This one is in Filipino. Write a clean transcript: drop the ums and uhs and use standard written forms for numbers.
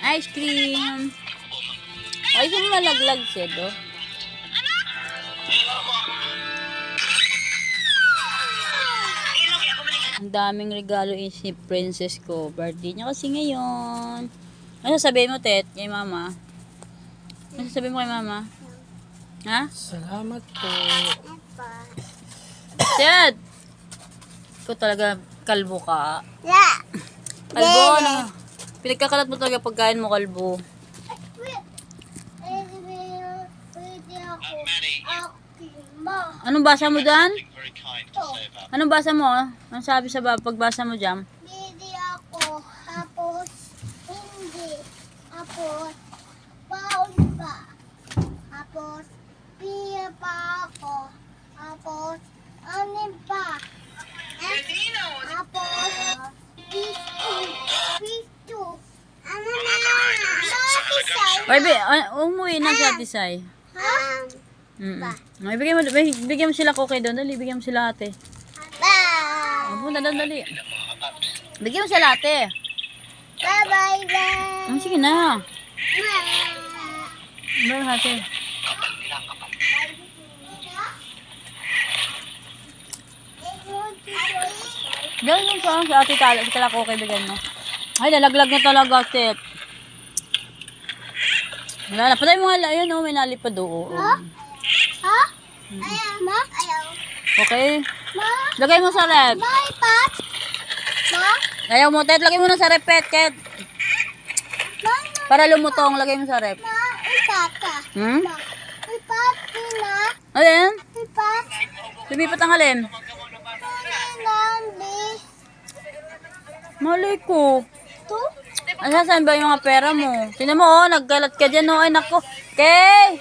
Ice cream. Ay, sino malaglag siya do? Ang daming regalo si princess ko. Birthday niya kasi ngayon. Ano sasabihin mo, Tet, kay mama? Ano sasabihin mo kay mama? Ha? Salamat po. Tet! Ikaw talaga kalbo ka. Yeah. Kalbo, ano? Pinagkakalat mo talaga pagkain mo, kalbo. Anong basa mo dyan? Anong basa mo? Anong sabi sa pagbasa mo dyan? Hindi ako. Tapos, hindi. Tapos, baon pa. Tapos, piya pa ako. Tapos, anin pa. Tapos, pisto. Ano na? Bakit Umuwi na sa Tisay. Bigyan mo sila Koke doon. Dali, bigyan mo sila ate. Dali. Bigyan mo sila ate. Bye-bye. Sige na. Bye ate. Diyan yung sa ate kala Koke bigyan mo. Ay, lalaglag na talaga, Tet. Wala na. Patay mo nga, ayun o, may nalipad o. Ha? Ma? Ayaw. Okay. Ma? Lagay mo sa rep. Ma, ipat? Ma? Ayaw mo, Tet. Lagay mo na sa rep, Tet. Ma? Para lumutong, lagay mo sa rep. Ma? Ipat ka? Hmm? Ma? Ipat na? Alin? Ipat? Lumipat ang alin? Nandi? Mali ko. Tu? Saan ba yung mga pera mo? Tingnan mo, oh, nagkalat ka dyan, oh. Ay, nako. Okay.